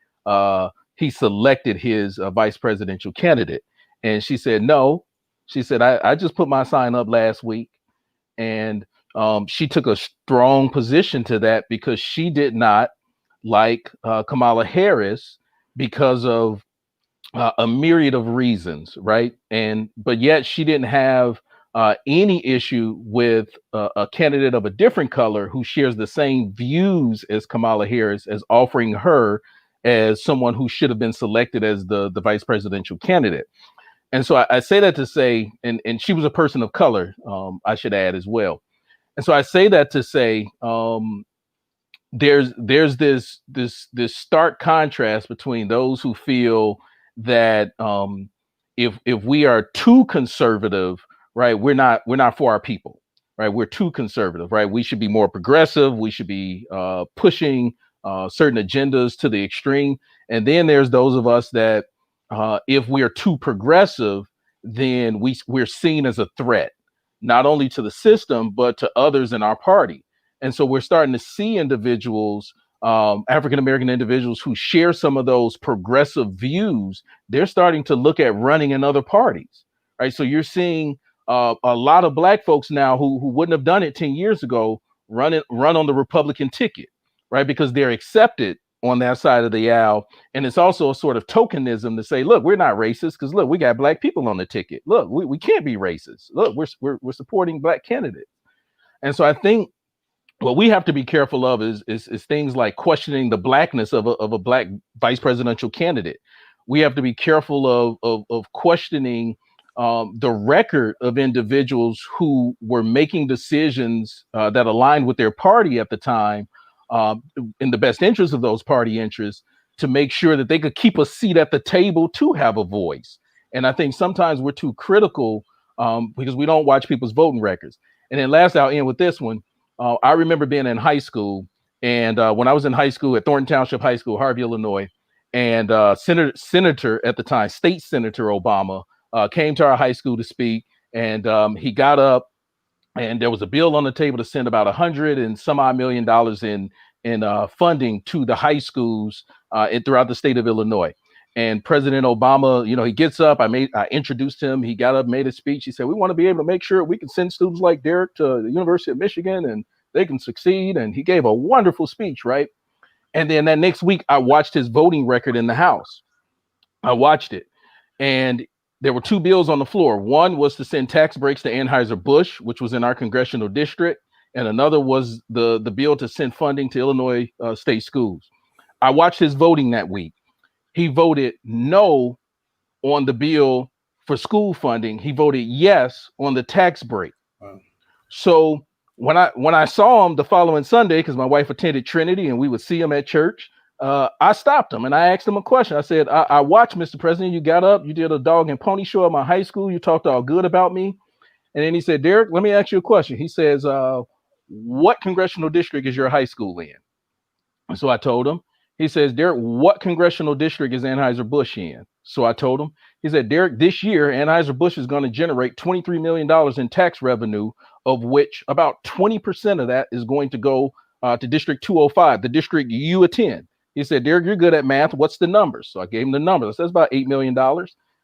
selected his vice presidential candidate." And she said, "No." She said, I just put my sign up last week. And she took a strong position to that because she did not like Kamala Harris because of a myriad of reasons, right? But yet she didn't have any issue with a candidate of a different color who shares the same views as Kamala Harris, as offering her as someone who should have been selected as the vice presidential candidate. And so I say that to say, and she was a person of color, I should add as well. And so I say that to say, there's this stark contrast between those who feel that if we are too conservative, right, we're not for our people, right? We're too conservative, right? We should be more progressive. We should be pushing certain agendas to the extreme. And then there's those of us that if we are too progressive, then we're seen as a threat, not only to the system, but to others in our party. And so we're starting to see individuals, African-American individuals who share some of those progressive views. They're starting to look at running in other parties, right? So you're seeing a lot of Black folks now who wouldn't have done it 10 years ago run on the Republican ticket, right? Because they're accepted on that side of the aisle. And it's also a sort of tokenism to say, look, we're not racist because look, we got Black people on the ticket. Look, we can't be racist. Look, we're supporting Black candidates. And so I think what we have to be careful of is things like questioning the Blackness of a Black vice presidential candidate. We have to be careful of questioning the record of individuals who were making decisions that aligned with their party at the time, in the best interest of those party interests, to make sure that they could keep a seat at the table to have a voice. And I think sometimes we're too critical because we don't watch people's voting records. And then last, I'll end with this one. I remember being in high school, and when I was in high school at Thornton Township High School, Harvey, Illinois, and Senator at the time, State Senator Obama, came to our high school to speak, and he got up, and there was a bill on the table to send about $100 and some odd million in funding to the high schools throughout the state of Illinois. And President Obama, you know, he gets up. I introduced him. He got up, made a speech. He said, "We want to be able to make sure we can send students like Derek to the University of Michigan and they can succeed." And he gave a wonderful speech, right? And then that next week, I watched his voting record in the House. I watched it, and there were two bills on the floor. One was to send tax breaks to Anheuser-Busch, which was in our congressional district, and another was the bill to send funding to Illinois state schools. I watched his voting that week. He voted no on the bill for school funding. He voted yes on the tax break. Wow. So when I saw him the following Sunday, because my wife attended Trinity and we would see him at church, I stopped him and I asked him a question. I said, I watched, Mr. President, you got up, you did a dog and pony show at my high school. You talked all good about me. And then he said, "Derek, let me ask you a question." He says, "What congressional district is your high school in?" And so I told him. He says, "Derek, what congressional district is Anheuser-Busch in?" So I told him. He said, "Derek, this year, Anheuser-Busch is going to generate $23 million in tax revenue, of which about 20% of that is going to go to District 205, the district you attend." He said, "Derek, you're good at math. What's the numbers?" So I gave him the numbers. I said, "That's about $8 million.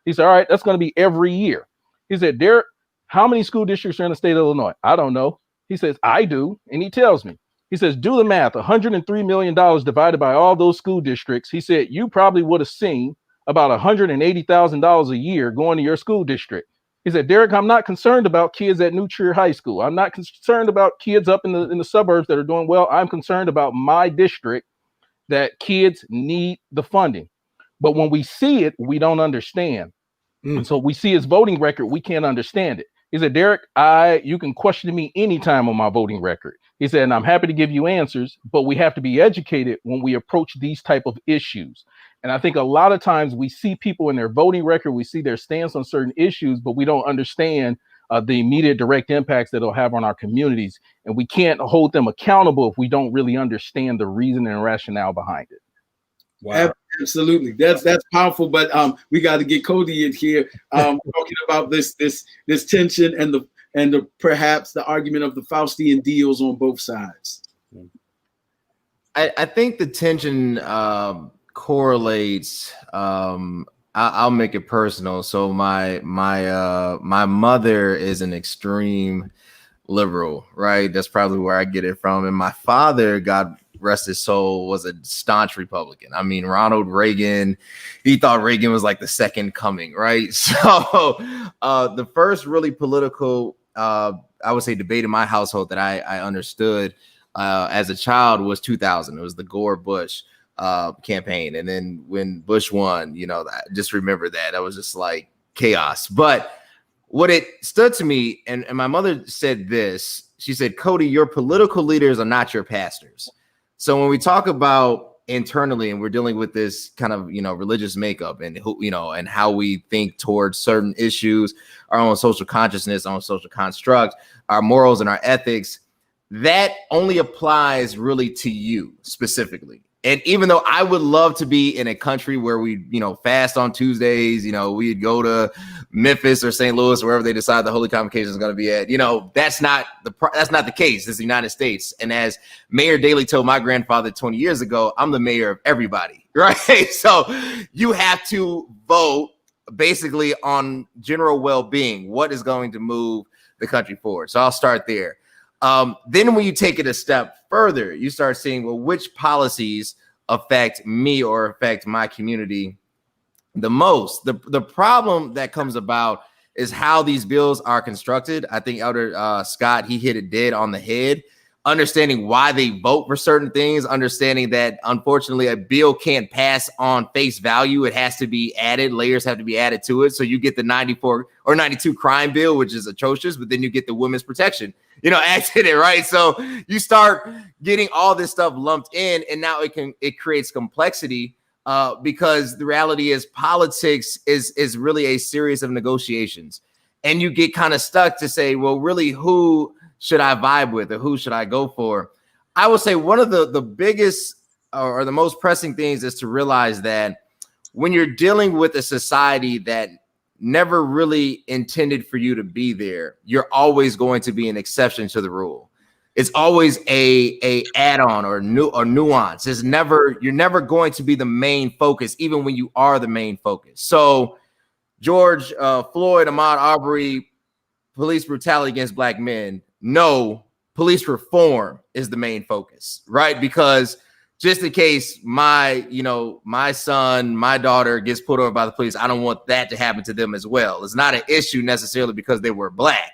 He said, "All right, that's going to be every year." He said, "Derek, how many school districts are in the state of Illinois?" "I don't know." He says, "I do." And he tells me. He says, "Do the math, $103 million divided by all those school districts." He said, "You probably would have seen about $180,000 a year going to your school district." He said, "Derek, I'm not concerned about kids at New Trier High School. I'm not concerned about kids up in the suburbs that are doing well. I'm concerned about my district, that kids need the funding." But when we see it, we don't understand. And so we see his voting record, we can't understand it. He said, "Derek, you can question me anytime on my voting record." He said, "And I'm happy to give you answers, but we have to be educated when we approach these type of issues." And I think a lot of times we see people in their voting record, we see their stance on certain issues, but we don't understand the immediate direct impacts that it'll have on our communities. And we can't hold them accountable if we don't really understand the reason and rationale behind it. Wow. Absolutely. That's powerful. But we got to get Cody in here talking about this tension and the perhaps the argument of the Faustian deals on both sides. I think the tension correlates. I'll make it personal. So my mother is an extreme liberal, right? That's probably where I get it from. And my father, God rest his soul, was a staunch Republican. I mean, Ronald Reagan, he thought Reagan was like the second coming, right? So the first really political, I would say, debate in my household that I understood as a child was 2000. It was the Gore-Bush campaign. And then when Bush won, you know, I just remember that was just like chaos. But what it stood to me, and my mother said this, she said, "Cody, your political leaders are not your pastors." So when we talk about internally and we're dealing with this kind of, you know, religious makeup and who, you know, and how we think towards certain issues, our own social consciousness, our own social construct, our morals and our ethics, that only applies really to you specifically. And even though I would love to be in a country where we, you know, fast on Tuesdays, you know, we'd go to Memphis or St. Louis, wherever they decide the Holy Convocation is going to be at, you know, that's not the case. It's the United States. And as Mayor Daley told my grandfather 20 years ago, I'm the mayor of everybody, right? So you have to vote basically on general well-being. What is going to move the country forward? So I'll start there. Then when you take it a step further, you start seeing, well, which policies affect me or affect my community the most? The problem that comes about is how these bills are constructed. I think Elder Scott, he hit it dead on the head. Understanding why they vote for certain things, understanding that unfortunately a bill can't pass on face value. It has to be added. Layers have to be added to it. So you get the 94 or 92 crime bill, which is atrocious, but then you get the women's protection, you know, added to it, right? So you start getting all this stuff lumped in, and now it creates complexity because the reality is politics is really a series of negotiations, and you get kind of stuck to say, well, really, who should I vibe with or who should I go for? I would say one of the biggest or the most pressing things is to realize that when you're dealing with a society that never really intended for you to be there, you're always going to be an exception to the rule. It's always a add-on or nuance. You're never going to be the main focus, even when you are the main focus. So George Floyd, Ahmaud Arbery, police brutality against Black men. No, police reform is the main focus, right? Because just in case my son, my daughter gets pulled over by the police, I don't want that to happen to them as well. It's not an issue necessarily because they were Black.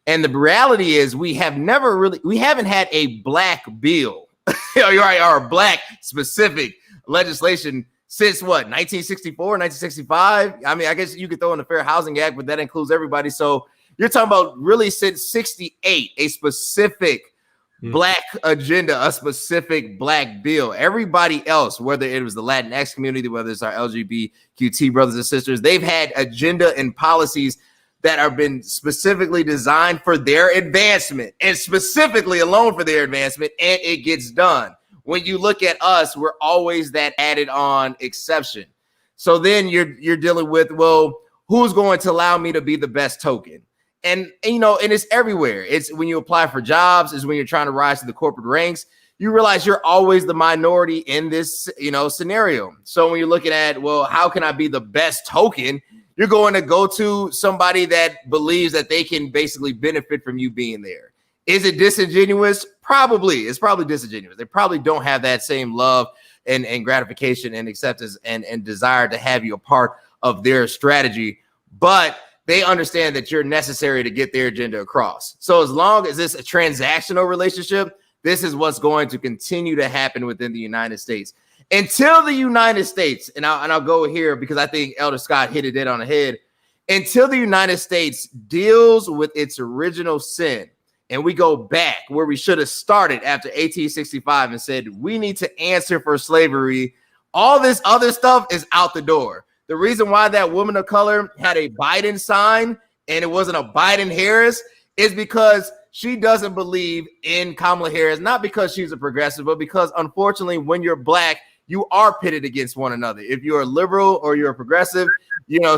And the reality is we haven't had a Black bill, or Black specific legislation since what, 1964, 1965? I mean, I guess you could throw in the Fair Housing Act, but that includes everybody. So you're talking about really since 68, a specific Black agenda, a specific Black bill. Everybody else, whether it was the Latinx community, whether it's our LGBTQ brothers and sisters, they've had agenda and policies that have been specifically designed for their advancement and specifically alone for their advancement, and it gets done. When you look at us, we're always that added on exception. So then you're dealing with, well, who's going to allow me to be the best token? And it's everywhere. It's when you apply for jobs, is when you're trying to rise to the corporate ranks, you realize you're always the minority in this, scenario. So when you're looking at, well, how can I be the best token? You're going to go to somebody that believes that they can basically benefit from you being there. Is it disingenuous? Probably. It's probably disingenuous. They probably don't have that same love and gratification and acceptance and desire to have you a part of their strategy, but they understand that you're necessary to get their agenda across. So as long as it's a transactional relationship, this is what's going to continue to happen within the United States. Until the United States, and I'll go here because I think Elder Scott hit it dead on the head, until the United States deals with its original sin, and we go back where we should have started after 1865 and said, we need to answer for slavery, all this other stuff is out the door. The reason why that woman of color had a Biden sign and it wasn't a Biden Harris is because she doesn't believe in Kamala Harris, not because she's a progressive, but because unfortunately, when you're Black, you are pitted against one another. If you're a liberal or you're a progressive,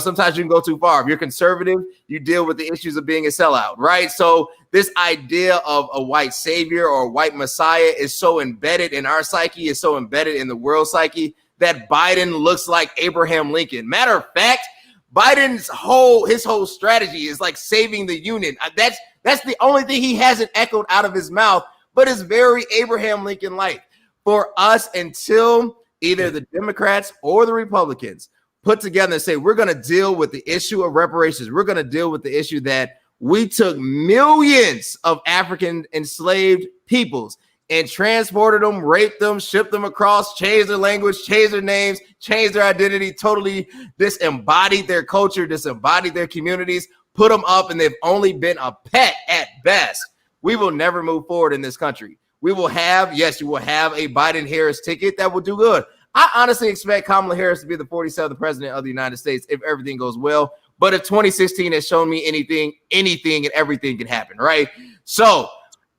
sometimes you can go too far. If you're conservative, you deal with the issues of being a sellout, right? So this idea of a white savior or a white messiah is so embedded in our psyche, is so embedded in the world psyche that Biden looks like Abraham Lincoln. Matter of fact, Biden's whole strategy is like saving the union. That's the only thing he hasn't echoed out of his mouth, but it's very Abraham Lincoln-like. For us, until either the Democrats or the Republicans put together and say, we're going to deal with the issue of reparations. We're going to deal with the issue that we took millions of African enslaved peoples and transported them, raped them, shipped them across, changed their language, changed their names, changed their identity, totally disembodied their culture, disembodied their communities, put them up, and they've only been a pet at best. We will never move forward in this country. You will have a Biden-Harris ticket that will do good. I honestly expect Kamala Harris to be the 47th president of the United States if everything goes well. But if 2016 has shown me anything and everything can happen, right? So,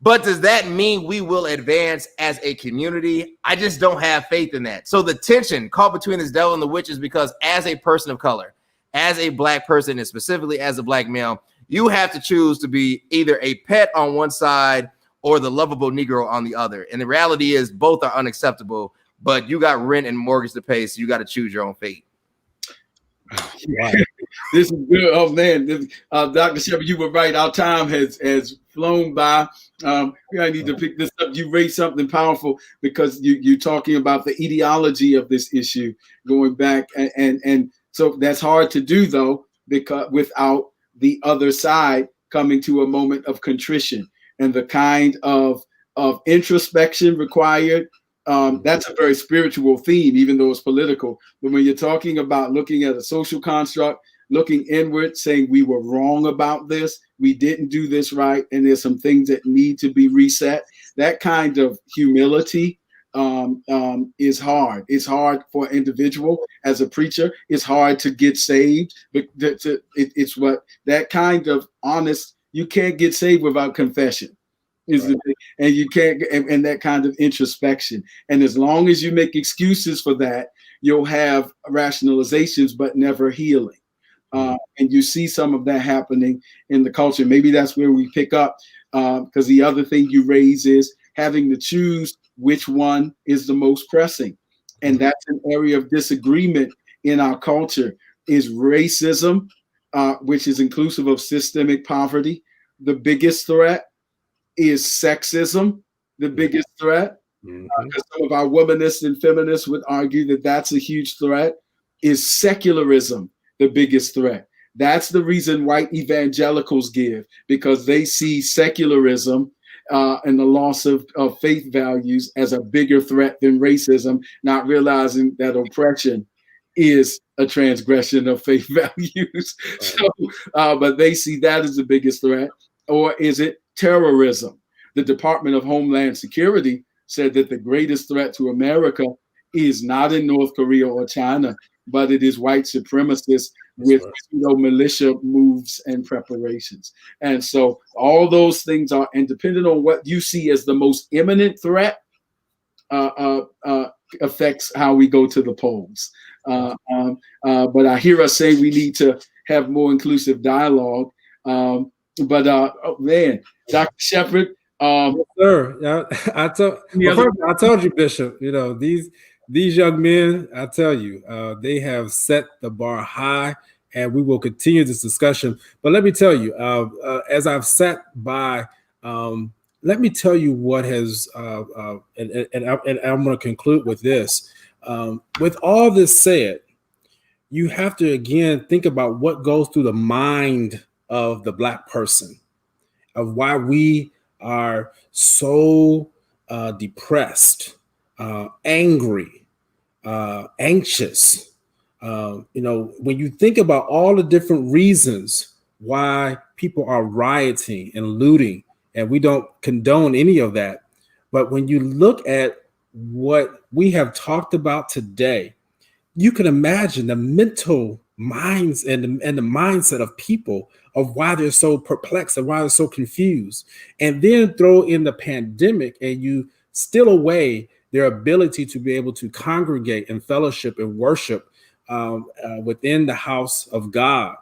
but does that mean we will advance as a community? I just don't have faith in that. So the tension caught between this devil and the witch is because as a person of color, as a Black person, and specifically as a Black male, you have to choose to be either a pet on one side or the lovable Negro on the other. And the reality is both are unacceptable, but you got rent and mortgage to pay, so you got to choose your own fate. Wow. This is good. Oh, man. Dr. Shepard, you were right. Our time has flown by. I need to pick this up. You raised something powerful because you're talking about the ideology of this issue going back. And so that's hard to do, though, because without the other side coming to a moment of contrition and the kind of introspection required. That's a very spiritual theme, even though it's political. But when you're talking about looking at a social construct, looking inward, saying we were wrong about this, we didn't do this right, and there's some things that need to be reset, that kind of humility is hard. It's hard for an individual as a preacher. It's hard to get saved. It's what that kind of honest, you can't get saved without confession. Right. And you can't, and that kind of introspection. And as long as you make excuses for that, you'll have rationalizations, but never healing. And you see some of that happening in the culture. Maybe that's where we pick up because the other thing you raise is having to choose which one is the most pressing. And that's an area of disagreement in our culture is racism, which is inclusive of systemic poverty. The biggest threat is sexism, the biggest threat. Because some of our womanists and feminists would argue that that's a huge threat. Is secularism the biggest threat? That's the reason white evangelicals give, because they see secularism and the loss of faith values as a bigger threat than racism, not realizing that oppression is a transgression of faith values. So, but they see that as the biggest threat. Or is it terrorism? The Department of Homeland Security said that the greatest threat to America is not in North Korea or China, but it is white supremacists with militia moves and preparations. And so all those things are, and depending on what you see as the most imminent threat, affects how we go to the polls. But I hear us say we need to have more inclusive dialogue. Oh man, Dr. Shepherd. Yes, sir. I told you, Bishop. You know, these young men, I tell you, they have set the bar high, and we will continue this discussion. But let me tell you, as I've sat by, let me tell you what has, and I'm going to conclude with this. With all this said, you have to again think about what goes through the mind of the Black person, of why we are so depressed, angry, anxious. You know, when you think about all the different reasons why people are rioting and looting, and we don't condone any of that, but when you look at what we have talked about today, you can imagine the mental minds and the mindset of people of why they're so perplexed and why they're so confused. And then throw in the pandemic and you steal away their ability to be able to congregate and fellowship and worship within the house of God.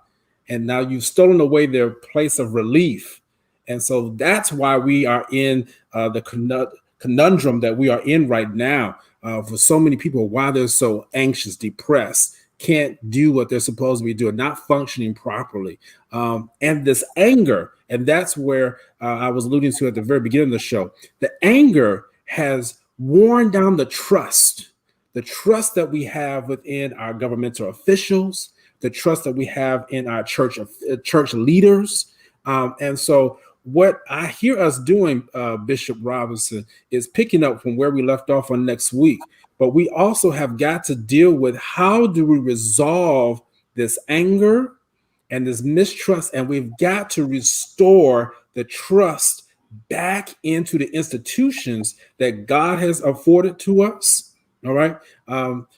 And now you've stolen away their place of relief. And so that's why we are in the conundrum that we are in right now for so many people, why they're so anxious, depressed, can't do what they're supposed to be doing, not functioning properly. And this anger, and that's where I was alluding to at the very beginning of the show, the anger has worn down the trust that we have within our governmental officials, the trust that we have in our church leaders. And so what I hear us doing, Bishop Robinson, is picking up from where we left off on next week. But we also have got to deal with how do we resolve this anger and this mistrust, and we've got to restore the trust back into the institutions that God has afforded to us. All right,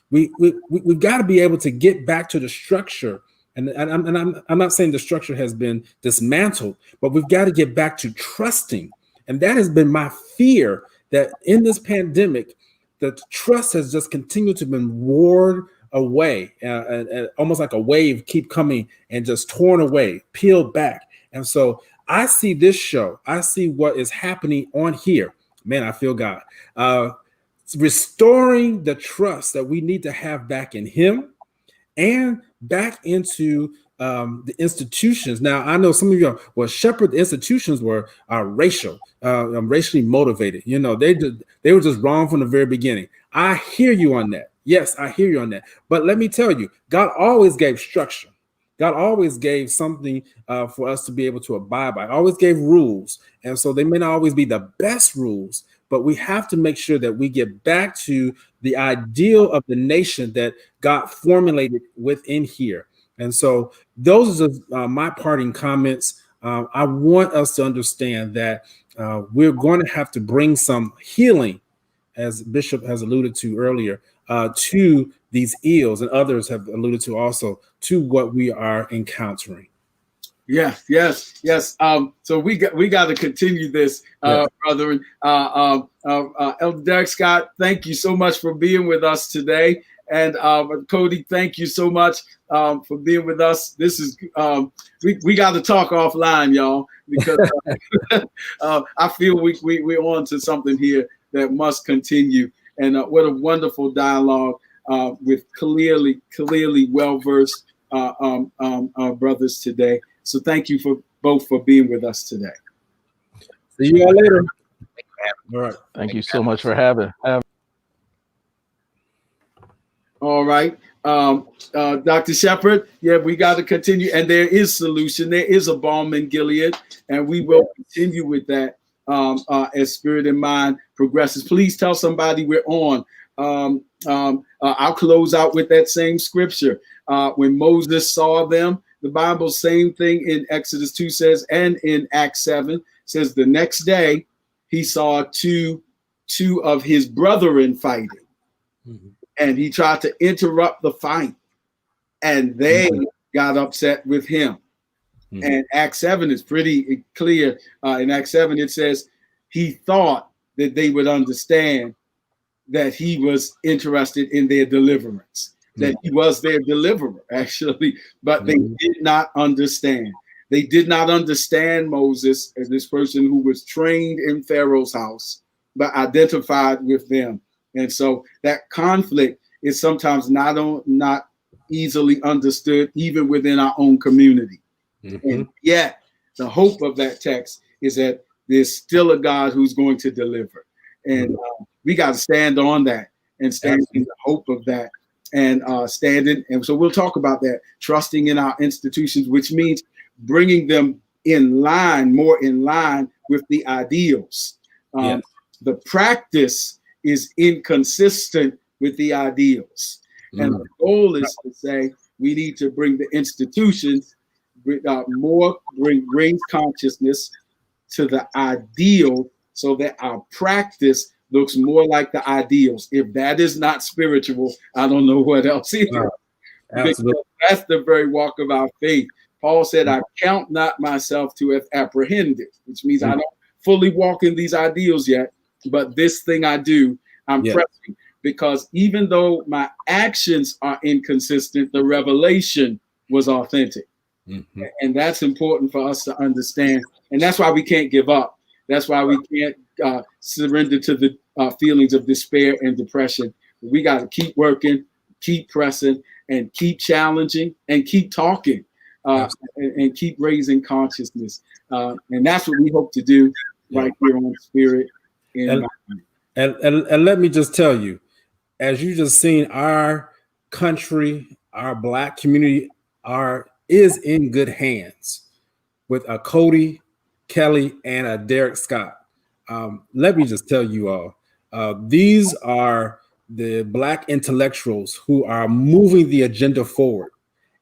we've got to be able to get back to the structure, and I'm not saying the structure has been dismantled, but we've got to get back to trusting, and that has been my fear, that in this pandemic, the trust has just continued to been worn away, and almost like a wave keep coming and just torn away, peeled back. And so I see this show, I see what is happening on here. Man, I feel God. Restoring the trust that we need to have back in Him and back into the institutions. Now, I know some of you are, well, Shepherd, the institutions were racially motivated. You know, they were just wrong from the very beginning. I hear you on that. Yes, I hear you on that. But let me tell you, God always gave structure. God always gave something for us to be able to abide by. Always gave rules. And so they may not always be the best rules, but we have to make sure that we get back to the ideal of the nation that God formulated within here. And so those are just, my parting comments. I want us to understand that we're going to have to bring some healing, as Bishop has alluded to earlier, to these ills, and others have alluded to also, to what we are encountering. Yes. So we got to continue this, brethren. Elder Derek Scott, thank you so much for being with us today. And Cody, thank you so much for being with us. This is we got to talk offline, y'all, because I feel we're on to something here that must continue. And what a wonderful dialogue with clearly well-versed brothers today. So thank you for both for being with us today. See you all later. All right. Thank you so much for having. All right. Dr. Shepherd, yeah, we got to continue. And there is solution. There is a balm in Gilead. And we will continue with that as Spirit and Mind progresses. Please tell somebody we're on. I'll close out with that same scripture. When Moses saw them, the Bible, same thing in Exodus 2 says, and in Acts 7 says the next day he saw two of his brethren fighting. Mm-hmm. And he tried to interrupt the fight, and they got upset with him. Mm-hmm. And Acts 7 is pretty clear. In Acts 7, it says he thought that they would understand that he was interested in their deliverance, that he was their deliverer, actually, but they did not understand. They did not understand Moses as this person who was trained in Pharaoh's house, but identified with them. And so that conflict is sometimes not easily understood, even within our own community. Mm-hmm. And yet, the hope of that text is that there's still a God who's going to deliver. And we got to stand on that and stand in the hope of that and stand in. And so we'll talk about that, trusting in our institutions, which means bringing them in line, more in line with the ideals. The practice is inconsistent with the ideals. And the goal is to say we need to bring the institutions raise consciousness to the ideal so that our practice looks more like the ideals. If that is not spiritual, I don't know what else either. Because that's the very walk of our faith. Paul said, I count not myself to have apprehended, which means I don't fully walk in these ideals yet, but this thing I do, I'm pressing, because even though my actions are inconsistent, the revelation was authentic. Mm-hmm. And that's important for us to understand. And that's why we can't give up. That's why we can't surrender to the feelings of despair and depression. We got to keep working, keep pressing, and keep challenging, and keep talking, and keep raising consciousness. And that's what we hope to do right here on Spirit. And let me just tell you, as you just seen, our country, our Black community is in good hands with a Cody Kelly and a Derek Scott. Let me just tell you all, these are the Black intellectuals who are moving the agenda forward.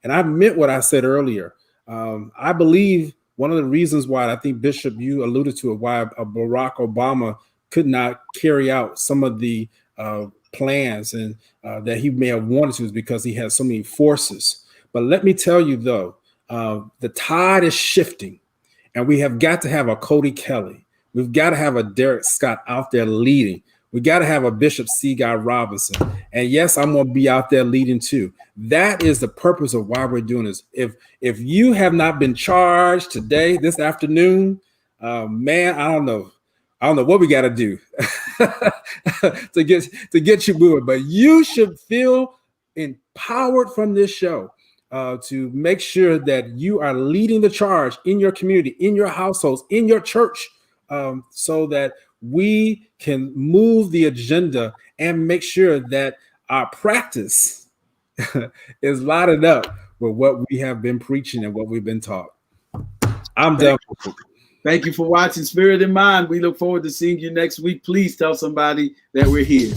And I meant what I said earlier. I believe one of the reasons why, I think, Bishop, you alluded to it, why Barack Obama could not carry out some of the plans and that he may have wanted to is because he has so many forces. But let me tell you, though, the tide is shifting, and we have got to have a Cody Kelly. We've got to have a Derek Scott out there leading. We got to have a Bishop C. Guy Robinson. And yes, I'm going to be out there leading too. That is the purpose of why we're doing this. If you have not been charged today, this afternoon, man, I don't know what we got to do to get you moving. But you should feel empowered from this show to make sure that you are leading the charge in your community, in your households, in your church, so that we can move the agenda and make sure that our practice is lining up with what we have been preaching and what we've been taught. I'm done. Thank you for watching Spirit and Mind. We look forward to seeing you next week. Please tell somebody that we're here.